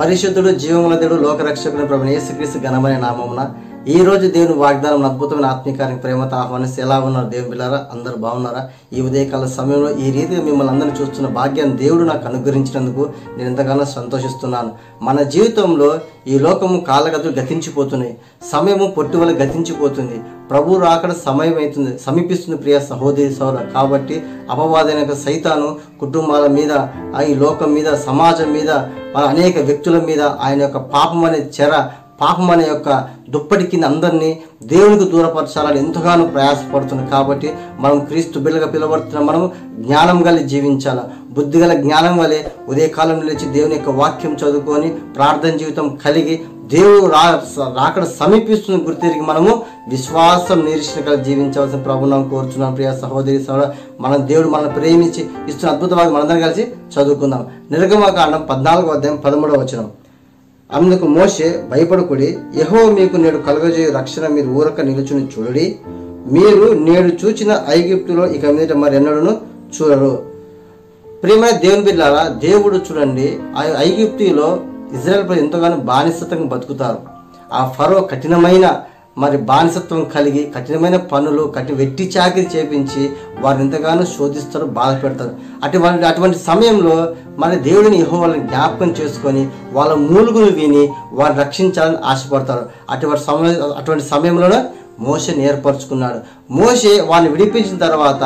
పరిశుద్ధుడు జీవముల దేవుడు లోకరక్షకుని ప్రభువైన యేసుక్రీస్తు ఘనమైన నామమున ఈ రోజు దేవుని వాగ్దానం అద్భుతమైన ఆత్మీకార్యం ప్రేమతో ఆహ్వానిస్తే ఎలా ఉన్నారు దేవుని బిడ్డలారా? అందరూ బాగున్నారా? ఈ ఉదయకాల సమయంలో ఈ రీతిగా మిమ్మల్ని అందరినీ చూస్తున్న భాగ్యాన్ని దేవుడు నాకు అనుగ్రహించినందుకు నేను ఎంతగానో సంతోషిస్తున్నాను. మన జీవితంలో ఈ లోకము కాలగతులు గతించిపోతున్నాయి, సమయము పొట్టివల గతించిపోతుంది, ప్రభు రాకడ సమయం అవుతుంది, సమీపిస్తుంది ప్రియ సహోదరి సోదర. కాబట్టి అపవాదైన సైతాను కుటుంబాల మీద, ఈ లోకం మీద, సమాజం మీద, అనేక వ్యక్తుల మీద ఆయన యొక్క పాపం అనే పాపం అనే యొక్క దుప్పటి కింద అందరినీ దేవునికి దూరపరచాలని ఎంతగానో ప్రయాసపడుతుంది. కాబట్టి మనం క్రీస్తు బిడ్డగా పిలువబడుతున్న మనము జ్ఞానం కలిగి జీవించాలి. బుద్ధి గల జ్ఞానం వలె ఉదయకాలం నిలిచి దేవుని యొక్క వాక్యం చదువుకొని ప్రార్థన జీవితం కలిగి దేవుడు రాకడ సమీపిస్తున్న గుర్తిరిగి మనము విశ్వాసం నిరీక్షణ కలిగి జీవించవలసిన ప్రభువును కోరుచున్నాను. ప్రియ సహోదరి సహోదర, మన దేవుడు మనల్ని ప్రేమించి ఇస్తున్న అద్భుతమైన మనందరం కలిసి చదువుకుందాం. నిర్గమకాండం 14వ అధ్యాయం 13వ వచనం. అందుకు మోషే, భయపడకుడి, యెహోవా మీకు నేడు కలుగజేయు రక్షణ మీరు ఊరక నిలుచుని చూడుడి. మీరు నేడు చూచిన ఐగుప్తులో ఇక మీద మరెన్నడూను చూడరు. ప్రియమైన దేవుని బిడ్డలారా, దేవుడు చూడండి, ఆ ఐగుప్తులో ఇజ్రాయెల్ ప్రజలు ఎంతగానో బానిసత్వంగా బతుకుతారు. ఆ ఫరో కఠినమైన బానిసత్వం కలిగి కఠినమైన పనులు వెట్టి చాకిరి చేపించి వారిని ఎంతగానో శోధిస్తారు, బాధ పెడతారు. అటువంటి సమయంలో దేవుడిని యెహోవాని జ్ఞాపకం చేసుకొని వాళ్ళ మూలుగులు విని వారిని రక్షించాలని ఆశపడతారు. అటువంటి సమయంలోనే మోషేని ఏర్పరచుకున్నాడు. మోషే వారిని విడిపించిన తర్వాత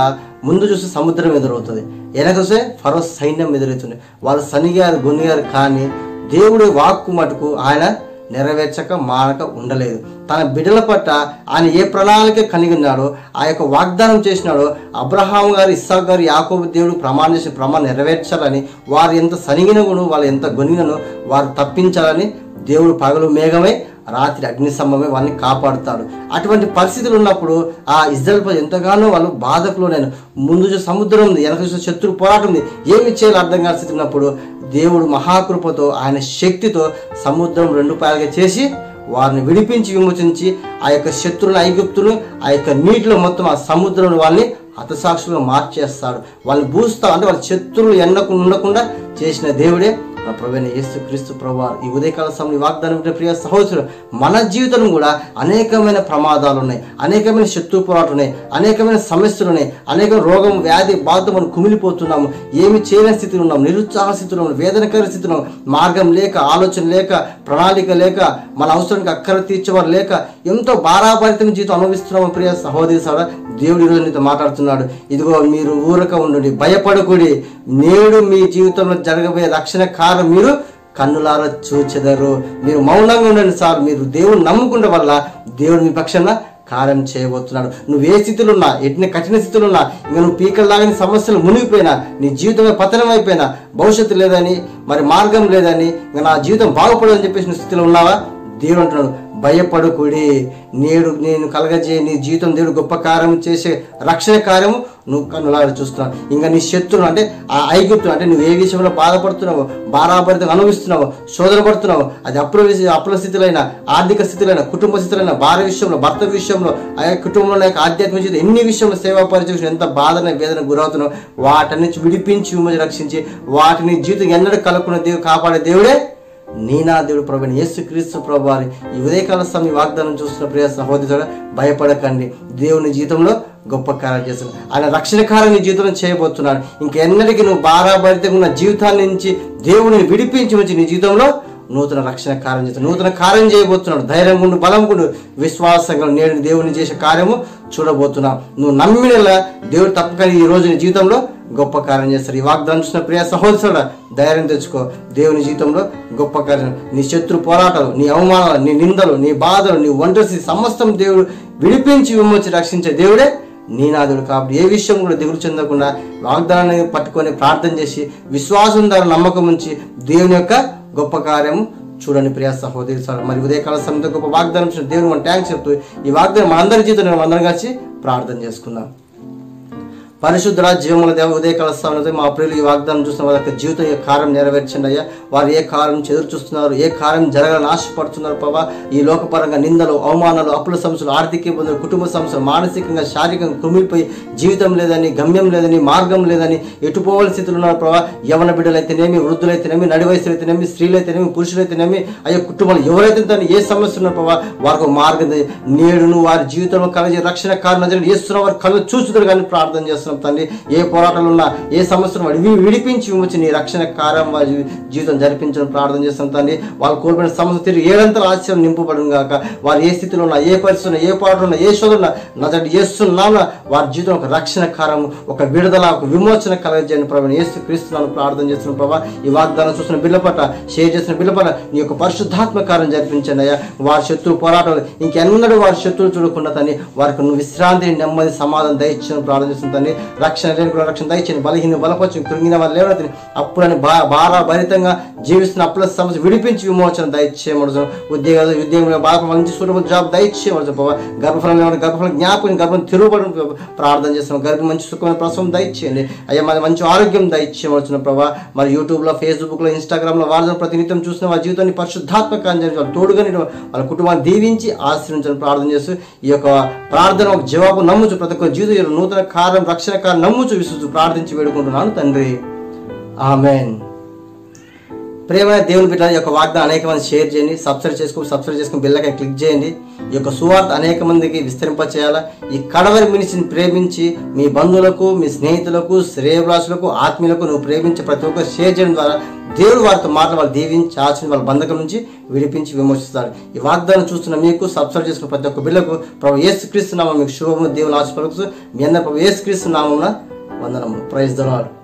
ముందు చూస్తే సముద్రం ఎదురవుతుంది, వెనక చూస్తే ఫరో సైన్యం ఎదురవుతుంది. వాళ్ళు సనిగారు గొనిగారు, కానీ దేవుడి వాక్కు మటుకు ఆయన నెరవేర్చక మానక ఉండలేదు. తన బిడ్డల పట్ల ఆయన ఏ ప్రణాళిక కలిగి ఉన్నాడో, ఆ యొక్క వాగ్దానం చేసినాడో, అబ్రహాం గారు, ఇస్సాకు గారు, యాకోబు దేవుడు ప్రమాణం చేసిన ప్రమాణం నెరవేర్చాలని, వారు ఎంత సనిగినను వాళ్ళు ఎంత గొనిగినను వారు తప్పించాలని దేవుడు పగలు మేఘమై రాత్రి అగ్నిస్తంభమే వాళ్ళని కాపాడుతాడు. అటువంటి పరిస్థితులు ఉన్నప్పుడు ఆ ఇజ్రాయెల్ ప్రజలు ఎంతగానో వాళ్ళు బాధకులోనైనా ముందు సముద్రం ఉంది, వెనక శత్రు పోరాటం ఉంది, ఏమి చేయాలో అర్థం కాని స్థితి ఉన్నప్పుడు దేవుడు మహాకృపతో ఆయన శక్తితో సముద్రం 2 పాయలుగా చేసి వారిని విడిపించి విమోచించి ఆ యొక్క శత్రువులను ఐగుప్తును ఆ యొక్క నీటిలో మొత్తం ఆ సముద్రంలో వాళ్ళని హతసాక్షులుగా మార్చేస్తాడు. వాళ్ళని భూస్తాడు. అంటే వాళ్ళ శత్రువులు ఉండకుండా చేసిన దేవుడే నా ప్రభువైన యేసుక్రీస్తు ప్రభువు. ఈ ఉదయకాల సమయంలో వాగ్దానం ప్రియ సహోదరులు, మన జీవితంలో కూడా అనేకమైన ప్రమాదాలు ఉన్నాయి, అనేకమైన శత్రు పోరాటాలు ఉన్నాయి, అనేకమైన సమస్యలు ఉన్నాయి, అనేక రోగం వ్యాధి బాధతో మనం కుమిలిపోతున్నాము, ఏమి చేయలేని స్థితిలో ఉన్నాము, నిరుత్సాహ స్థితిలో ఉన్నాము, వేదనకర స్థితిలో, మార్గం లేక, ఆలోచన లేక, ప్రణాళిక లేక, మన అవసరానికి అక్కర తీర్చేవారు లేక ఎంతో భారాభరితం జీవితం అనుభవిస్తున్నాము. ప్రియ సహోదరి సహోదర, దేవుడు ఈరోజు నీతో మాట్లాడుతున్నాడు. ఇదిగో మీరు ఊరక ఉండండి, భయపడకుడి, నేడు మీ జీవితంలో జరగబోయే రక్షణ కారణం మీరు కన్నులారా చూచెదరు. మీరు మౌనంగా ఉండండి సార్. మీరు దేవుడు నమ్ముకునే వల్ల దేవుడు మీ పక్షాన కార్యం చేయబోతున్నాడు. నువ్వు ఏ స్థితిలో ఉన్నా, ఎన్ని కఠిన స్థితిలో ఉన్నా, ఇంకా నువ్వు పీకల్లాగా సమస్యలు మునిగిపోయినా, నీ జీవితమే పతనం అయిపోయినా, భవిష్యత్తు లేదని, మార్గం లేదని, ఇంకా నా జీవితం బాగుపడదని చెప్పేసి నువ్వు స్థితిలో ఉన్నావా? దేవుడు అంటున్నాడు, భయపడకుడి, నేడు నేను కలగజేయ నీ జీవితం దేవుడు గొప్ప కార్యం చేసే రక్షణ కార్యము నువ్వు కన్నులారా చూస్తున్నావు. ఇంకా నీ శత్రువులు అంటే ఆ ఐగుప్తు అంటే నువ్వు ఏ విషయంలో బాధపడుతున్నావో, భారాభరితంగా అనుభవిస్తున్నావో, శోధన పడుతున్నావో, అది అప్పుల స్థితులైనా, ఆర్థిక స్థితులైనా, కుటుంబ స్థితులైనా, భార్య విషయంలో, భర్త విషయంలో, ఆ కుటుంబంలో ఆధ్యాత్మిక జీవితం ఎన్ని విషయంలో సేవా పరిచయం ఎంత బాధన వేదన గురవుతున్నావు, వాటి నుంచి విడిపించి విమోచన రక్షించి వాటిని జీవితం ఎన్నడూ కలుపుకున్న దేవుడు కాపాడే దేవుడే నా దేవుడు ప్రభువైన యేసుక్రీస్తు ప్రభువారి. ఈ ఉదయకాల సమయం వాగ్దానం చూస్తున్న ప్రియ సహోదరుడు, భయపడకండి, దేవుని జీవితంలో గొప్ప కార్యం చేస్తున్నాడు. ఆయన రక్షణ కార్యం నీ జీవితంలో చేయబోతున్నాడు. ఇంకెన్నటికీ నువ్వు భారాభరితంగా ఉన్న జీవితాన్ని నుంచి దేవుడిని విడిపించి వచ్చి నీ జీవితంలో నూతన రక్షణ కార్యం చేస్తాడు, నూతన కార్యం చేయబోతున్నాడు. ధైర్యం గుండు, బలం గుండు, విశ్వాసంగా నేడు దేవుని చేసే కార్యము చూడబోతున్నావు. నువ్వు నమ్మినలా దేవుడు తప్పక ఈ రోజు నీ జీవితంలో గొప్ప కార్యం చేస్తారు. ఈ వాగ్దానం చూసిన ప్రియ సహోదరుడు, ధైర్యం తెచ్చుకో, దేవుని జీవితంలో గొప్ప కార్యం. నీ శత్రు పోరాటాలు, నీ అవమానాలు, నీ నిందలు, నీ బాధలు, నీ ఒంటరి సమస్తం దేవుడు విడిపించి విమోచి రక్షించే దేవుడే నా దేవుడు. కాబట్టి ఏ విషయం కూడా దిగులు చెందకుండా వాగ్దానాన్ని పట్టుకొని ప్రార్థన చేసి విశ్వాసం ద్వారా నమ్మకం ఉంచి దేవుని యొక్క గొప్ప కార్యము చూడండి ప్రియ సహోదరి. మరి ఉదయకాల సమయంలో గొప్ప వాగ్దానం చూసిన దేవుని మనం థ్యాంక్స్ చెప్తూ ఈ వాగ్దానం మనందరి జీవితంలో అందరం కలిసి ప్రార్థన చేసుకుందాం. పరిశుద్ధుడ జీవముల దేవ ఉదయకాల సమయంలో మా ప్రియులు ఈ వాగ్దానం చూసిన వారి యొక్క జీవితం ఏ కార్యం నెరవేర్చండి అయ్యా. వారు ఏ కార్యం ఎదురు చూస్తున్నారు, ఏ కార్యం జరగాలని ఆశపడుతున్నారు ప్రభా. ఈ లోకపరంగా నిందలు, అవమానాలు, అప్పుల సమస్యలు, ఆర్థిక ఇబ్బందులు, కుటుంబ సమస్యలు, మానసికంగా శారీరకంగా కుమిలిపోయి జీవితం లేదని, గమ్యం లేదని, మార్గం లేదని ఎటుపోవాల్సిన స్థితులు ఉన్నారు ప్రభా. యవన బిడ్డలైతేనేమి, వృద్ధులైతేనేమి, నడి వయసులైతేనేమి, స్త్రీలైతేనేమి, పురుషులైతేనేమి, అయ్యా కుటుంబాలు ఎవరైతే దాన్ని ఏ సమస్య ఉన్నారు ప్రభా వారికి మార్గం నేడును వారి జీవితంలో కలిగే రక్షణ కారణం చేస్తున్న వారి కళ్ళు చూస్తున్నారు కానీ ప్రార్థన చేస్తున్నారు తండ్రి. ఏ పోరాటాలు ఉన్నా, ఏ సమస్యలు విడిపించి విమోచి నీ రక్షణ కార్యం వారి జీవితం జరిపించడం ప్రార్థన చేస్తాం తండ్రి. వాళ్ళు కోల్పోయిన సమస్య తిరిగి ఏడంతల ఆశ్చర్యం నింపబడును గాక. వారు ఏ స్థితిలో ఉన్నా, ఏ పరిస్థితి ఉన్నా, ఏ పోరాటం ఉన్నా, ఏ శోధన ఉన్నా నా తండ్రి చేస్తున్నాను వారి జీవితం ఒక రక్షణ కార్యం, ఒక విడుదల, ఒక విమోచన కలగజేయండి ప్రభు. యేసుక్రీస్తునామమున ప్రార్థన చేస్తున్న ప్రభా. ఈ వాగ్దానం చూసిన బిడ్డల పట్ల, షేర్ చేసిన బిడ్డల పట్ల నీ యొక్క పరిశుద్ధాత్మ కార్యం జరిపించండి అయ్యా. వారి శత్రు పోరాటాలు ఇంకెన్నడూ వారి శత్రువులు చూడకుండా తండ్రి వారికి నువ్వు విశ్రాంతి, నెమ్మది, సమాధానం దయచేయని ప్రార్థన చేస్తున్న తండ్రి. రక్షణ లేని కూడా రక్షణ దయచేయండి. బలహీన బలపరచు, కృంగిన వారు లేవనెత్తిని అప్పులని భారభరితంగా జీవిస్తున్న అప్పుల సమస్య విడిపించి విమోచన దయచేయమడుచు. ఉద్యోగంలో బాగా మంచి సూటబుల్ జాబ్ దయచేయమడుచు ప్రభావ. గర్భఫలం లేవని గర్భఫలం జ్ఞాపకం, గర్భం తిరుగుబడి ప్రార్థన చేస్తున్నాం. గర్భం మంచి సుఖమైన ప్రసవం దయచేయండి అయ్యా. మరి మంచి ఆరోగ్యం దయచేయమడుచున్న ప్రభావ. మరి యూట్యూబ్లో, ఫేస్బుక్లో, ఇన్స్టాగ్రామ్లో వారితో ప్రతినిత్యం చూసిన వారి జీవితాన్ని పరిశుద్ధాత్మకంగా తోడుగా వాళ్ళ కుటుంబాన్ని దీవించి ఆశీర్వించాలని ప్రార్థన చేస్తూ ఈ యొక్క ప్రార్థన ఒక జవాబు నమ్ముచు ప్రతి ఒక్క జీవితం నూతన కార్యం, రక్షణ కార్యం నమ్ముచు విశ్వసు ప్రార్థించి వేడుకుంటున్నాను తండ్రి. ఆమేన్. ప్రియమైన దేవుని బిడ్డల యొక్క వాగ్దానం అనేక మంది షేర్ చేయండి. సబ్స్క్రైబ్ చేసుకుని బెల్లకాయ క్లిక్ చేయండి. ఈ యొక్క సువార్త అనేక మందికి విస్తరింప చేయాలా. ఈ కడవరి మినిస్ట్రీని ప్రేమించి మీ బంధువులకు, మీ స్నేహితులకు, శ్రేయభిలాషులకు, ఆత్మీయులకు నువ్వు ప్రేమించి ప్రతి ఒక్కరు షేర్ చేయడం ద్వారా దేవుడు వారితో వాళ్ళు దీవించి ఆచరణ వాళ్ళ బంధకం నుంచి విడిపించి విమోచిస్తాడు. ఈ వాగ్దానం చూస్తున్న మీకు, సబ్స్క్రైబ్ చేసుకున్న ప్రతి ఒక్క బిడ్డకు ప్రభు యేసుక్రీస్తు నామమున మీకు శుభము, దేవుని ఆశీర్వదిస్తూ మీ అందరూ ప్రభు యేసుక్రీస్తు నామమున వందనములు. Praise the lord.